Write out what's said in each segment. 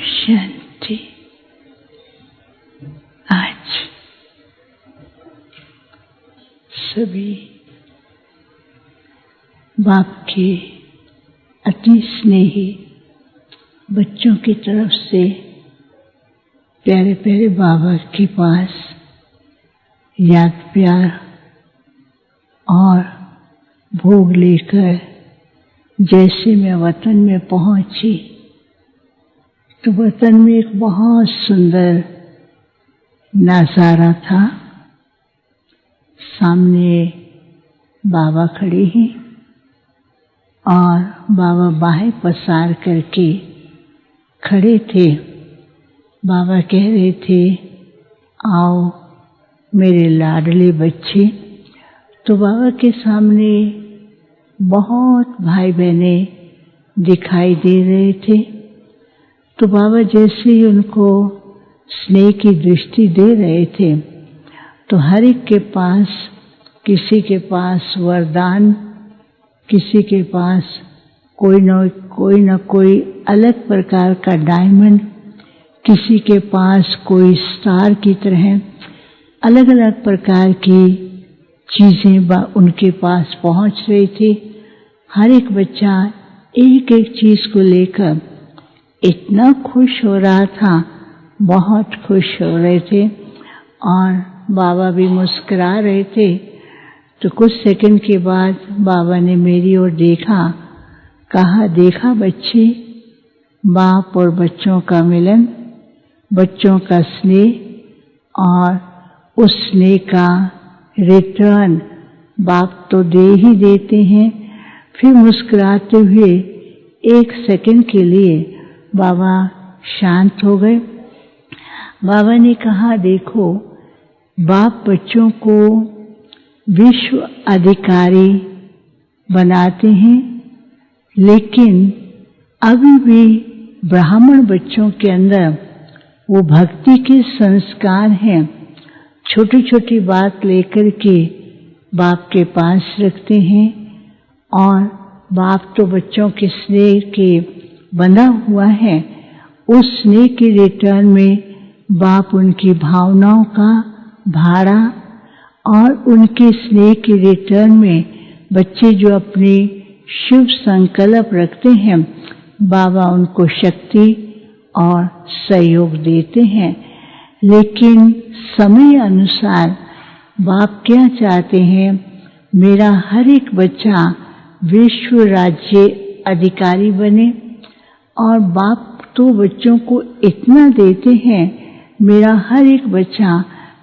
शांति। आज सभी बाप के अति स्नेही बच्चों की तरफ से प्यारे प्यारे बाबा के पास याद प्यार और भोग लेकर जैसे मैं वतन में पहुंची तो वतन में एक बहुत सुंदर नजारा था। सामने बाबा खड़े हैं और बाबा बाहें पसार करके खड़े थे। बाबा कह रहे थे, आओ मेरे लाडले बच्चे। तो बाबा के सामने बहुत भाई बहने दिखाई दे रहे थे। तो बाबा जैसे ही उनको स्नेह की दृष्टि दे रहे थे तो हर एक के पास, किसी के पास वरदान, किसी के पास कोई न कोई अलग प्रकार का डायमंड, किसी के पास कोई स्टार की तरह अलग अलग प्रकार की चीजें उनके पास पहुंच रही थी। हर एक बच्चा एक एक चीज को लेकर इतना खुश हो रहा था, बहुत खुश हो रहे थे और बाबा भी मुस्कुरा रहे थे। तो कुछ सेकंड के बाद बाबा ने मेरी ओर देखा, कहा, देखा बच्चे, बाप और बच्चों का मिलन, बच्चों का स्नेह और उस स्नेह का रिटर्न बाप तो दे ही देते हैं। फिर मुस्कुराते हुए एक सेकंड के लिए बाबा शांत हो गए। बाबा ने कहा, देखो, बाप बच्चों को विश्व अधिकारी बनाते हैं, लेकिन अभी भी ब्राह्मण बच्चों के अंदर वो भक्ति के संस्कार हैं। छोटी छोटी बात लेकर के बाप के पास रखते हैं और बाप तो बच्चों के स्नेह के बंधा हुआ है। उस स्नेह के रिटर्न में बाप उनकी भावनाओं का भाड़ा और उनके स्नेह के रिटर्न में बच्चे जो अपने शुभ संकल्प रखते हैं, बाबा उनको शक्ति और सहयोग देते हैं। लेकिन समय अनुसार बाप क्या चाहते हैं, मेरा हर एक बच्चा विश्व राज्य अधिकारी बने। और बाप तो बच्चों को इतना देते हैं, मेरा हर एक बच्चा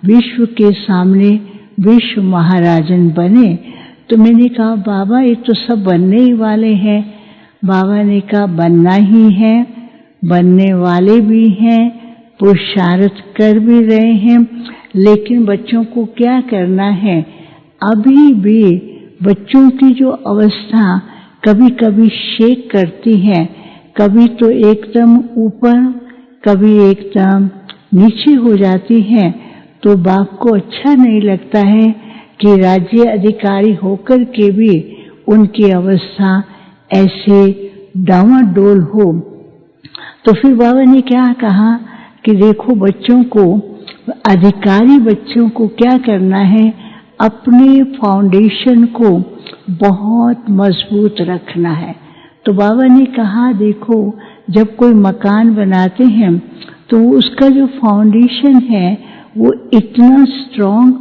विश्व के सामने विश्व महाराजन बने। तो मैंने कहा, बाबा ये तो सब बनने ही वाले हैं। बाबा ने कहा, बनना ही है, बनने वाले भी हैं, पुरुषार्थ कर भी रहे हैं, लेकिन बच्चों को क्या करना है। अभी भी बच्चों की जो अवस्था कभी कभी शेक करती है, कभी तो एकदम ऊपर, कभी एकदम नीचे हो जाती है। तो बाप को अच्छा नहीं लगता है कि राज्य अधिकारी होकर के भी उनकी अवस्था ऐसे डावाडोल हो। तो फिर बाबा ने क्या कहा कि देखो, बच्चों को, अधिकारी बच्चों को क्या करना है, अपने फाउंडेशन को बहुत मजबूत रखना है। तो बाबा ने कहा, देखो, जब कोई मकान बनाते हैं तो उसका जो फाउंडेशन है वो इतना स्ट्रॉन्ग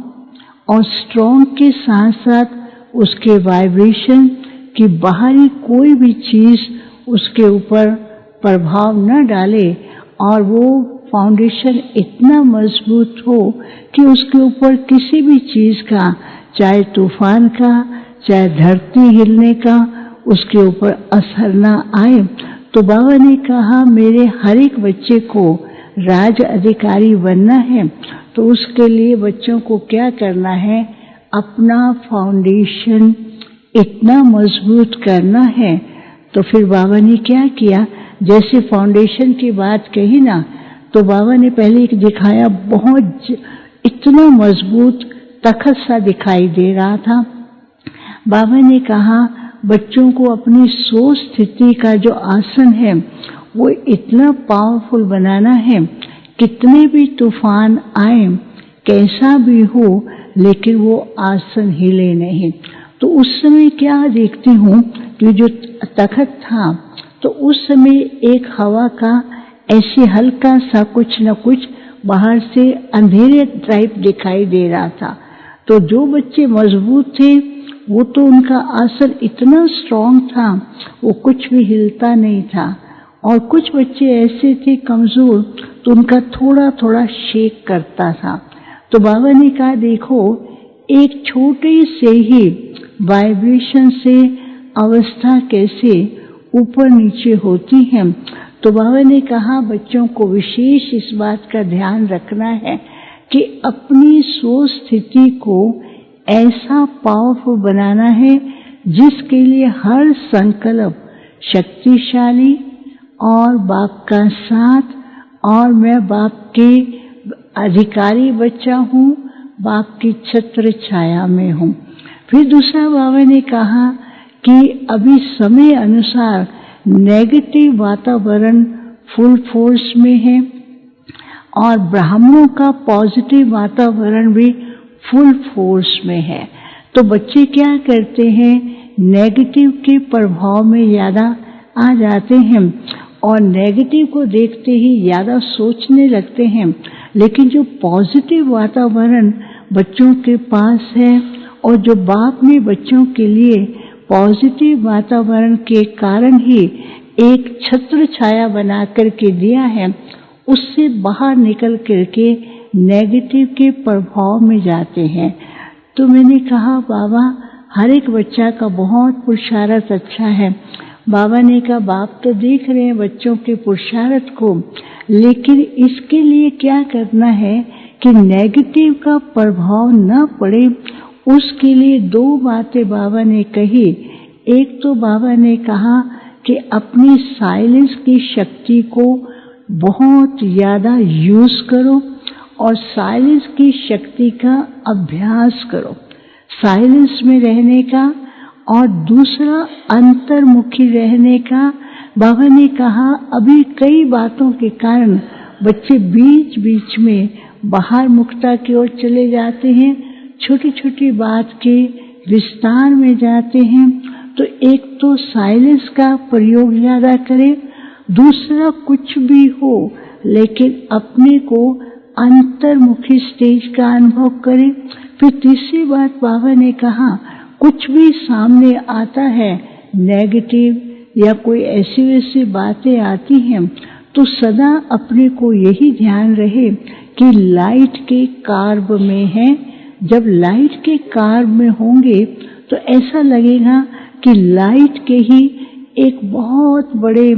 और स्ट्रॉन्ग के साथ साथ उसके वाइब्रेशन कि बाहरी कोई भी चीज उसके ऊपर प्रभाव न डाले और वो फाउंडेशन इतना मजबूत हो कि उसके ऊपर किसी भी चीज का, चाहे तूफान का, चाहे धरती हिलने का, उसके ऊपर असर ना आए। तो बाबा ने कहा, मेरे हर एक बच्चे को राज अधिकारी बनना है। तो उसके लिए बच्चों को क्या करना है, अपना फाउंडेशन इतना मजबूत करना है। तो फिर बाबा ने क्या किया, जैसे फाउंडेशन की बात कही ना, तो बाबा ने पहले एक दिखाया, बहुत इतना मजबूत तख्त सा दिखाई दे रहा था। बाबा ने कहा, बच्चों को अपनी सोच स्थिति का जो आसन है वो इतना पावरफुल बनाना है, कितने भी तूफान आए, कैसा भी हो, लेकिन वो आसन हिले नहीं। तो उस समय क्या देखती हूँ कि जो तख्त था, तो उस समय एक हवा का ऐसे हल्का सा कुछ न कुछ बाहर से अंधेरे टाइप दिखाई दे रहा था। तो जो बच्चे मजबूत थे वो तो उनका आसन इतना स्ट्रांग था, वो कुछ भी हिलता नहीं था, और कुछ बच्चे ऐसे थे कमजोर, तो उनका थोड़ा थोड़ा शेक करता था। तो बाबा ने कहा देखो, एक छोटे से ही वाइब्रेशन से अवस्था कैसे ऊपर नीचे होती है। तो बाबा ने कहा बच्चों को विशेष इस बात का ध्यान रखना है कि अपनी सोच स्थिति को ऐसा पावरफुल बनाना है जिसके लिए हर संकल्प शक्तिशाली और बाप का साथ, और मैं बाप के अधिकारी बच्चा हूँ, बाप की छत्र छाया में हूँ। फिर दूसरा बाबा ने कहा कि अभी समय अनुसार नेगेटिव वातावरण फुल फोर्स में है और ब्राह्मणों का पॉजिटिव वातावरण भी फुल फोर्स में है। तो बच्चे क्या करते हैं, नेगेटिव के प्रभाव में ज़्यादा आ जाते हैं और नेगेटिव को देखते ही ज़्यादा सोचने लगते हैं। लेकिन जो पॉजिटिव वातावरण बच्चों के पास है और जो बाप ने बच्चों के लिए पॉजिटिव वातावरण के कारण ही एक छत्र छाया बना करके दिया है, उससे बाहर निकल करके नेगेटिव के प्रभाव में जाते हैं। तो मैंने कहा बाबा हर एक बच्चा का बहुत पुरुषार्थ अच्छा है। बाबा ने कहा बाप तो देख रहे हैं बच्चों के पुरुषार्थ को, लेकिन इसके लिए क्या करना है कि नेगेटिव का प्रभाव न पड़े, उसके लिए दो बातें बाबा ने कही। एक तो बाबा ने कहा कि अपनी साइलेंस की शक्ति को बहुत ज़्यादा यूज करो और साइलेंस की शक्ति का अभ्यास करो, साइलेंस में रहने का। और दूसरा अंतर्मुखी रहने का। बाबा ने कहा अभी कई बातों के कारण बच्चे बीच बीच में बाहर मुक्ता की ओर चले जाते हैं, छोटी छोटी बात के विस्तार में जाते हैं। तो एक तो साइलेंस का प्रयोग ज़्यादा करें, दूसरा कुछ भी हो लेकिन अपने को अंतर्मुखी स्टेज का अनुभव करें। फिर तीसरी बात बाबा ने कहा कुछ भी सामने आता है नेगेटिव या कोई ऐसी वैसी बातें आती हैं, तो सदा अपने को यही ध्यान रहे कि लाइट के कार्ब में है। जब लाइट के कार्ब में होंगे तो ऐसा लगेगा कि लाइट के ही एक बहुत बड़े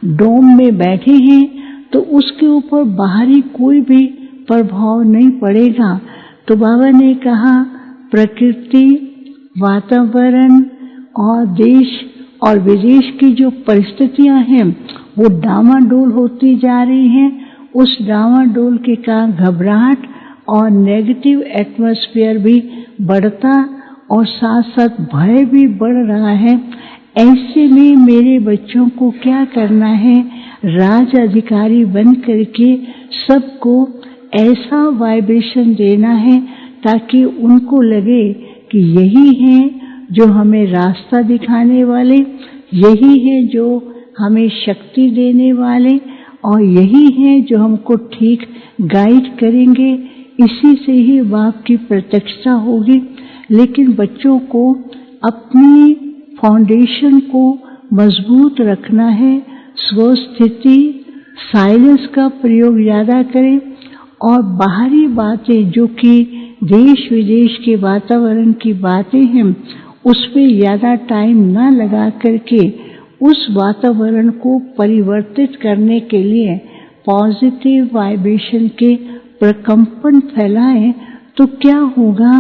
डोम में बैठे हैं, तो उसके ऊपर बाहरी कोई भी प्रभाव नहीं पड़ेगा। तो बाबा ने कहा प्रकृति, वातावरण और देश और विदेश की जो परिस्थितियां हैं वो डामाडोल होती जा रही हैं। उस डामाडोल के कारण घबराहट और नेगेटिव एटमॉस्फेयर भी बढ़ता और साथ साथ भय भी बढ़ रहा है। ऐसे में मेरे बच्चों को क्या करना है, राज अधिकारी बन करके सबको ऐसा वाइब्रेशन देना है ताकि उनको लगे कि यही है जो हमें रास्ता दिखाने वाले, यही है जो हमें शक्ति देने वाले, और यही है जो हमको ठीक गाइड करेंगे। इसी से ही बाप की प्रत्यक्षता होगी। लेकिन बच्चों को अपनी फाउंडेशन को मजबूत रखना है, स्वस्थिति, साइलेंस का प्रयोग ज़्यादा करें और बाहरी बातें जो कि देश विदेश के वातावरण की बातें हैं उस पर ज़्यादा टाइम ना लगा करके उस वातावरण को परिवर्तित करने के लिए पॉजिटिव वाइब्रेशन के प्रकंपन फैलाएं। तो क्या होगा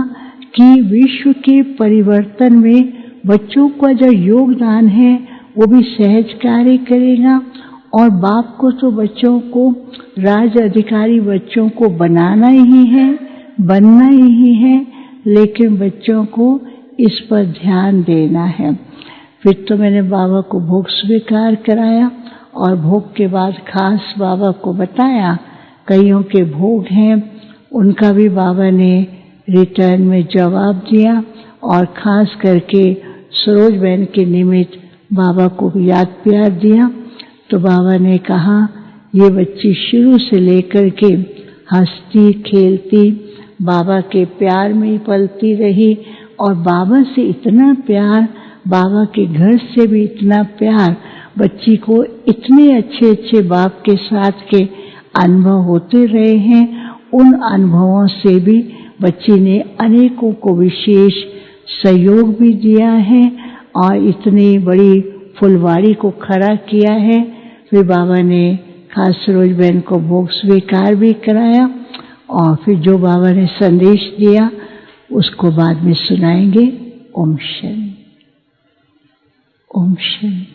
कि विश्व के परिवर्तन में बच्चों का जो योगदान है वो भी सहज कार्य करेगा। और बाप को तो बच्चों को, राज अधिकारी बच्चों को बनाना ही है, बनना ही है, लेकिन बच्चों को इस पर ध्यान देना है। फिर तो मैंने बाबा को भोग स्वीकार कराया और भोग के बाद खास बाबा को बताया। कईयों के भोग हैं, उनका भी बाबा ने रिटर्न में जवाब दिया और खास करके सरोज बहन के निमित्त बाबा को याद प्यार दिया। तो बाबा ने कहा ये बच्ची शुरू से लेकर के हंसती खेलती बाबा के प्यार में पलती रही और बाबा से इतना प्यार, बाबा के घर से भी इतना प्यार, बच्ची को इतने अच्छे अच्छे बाप के साथ के अनुभव होते रहे हैं। उन अनुभवों से भी बच्ची ने अनेकों को विशेष सहयोग भी दिया है और इतनी बड़ी फुलवाड़ी को खड़ा किया है। फिर बाबा ने खास सरोज बहन को भोग स्वीकार भी कराया और फिर जो बाबा ने संदेश दिया उसको बाद में सुनाएंगे। ओम शांति, ओम शांति।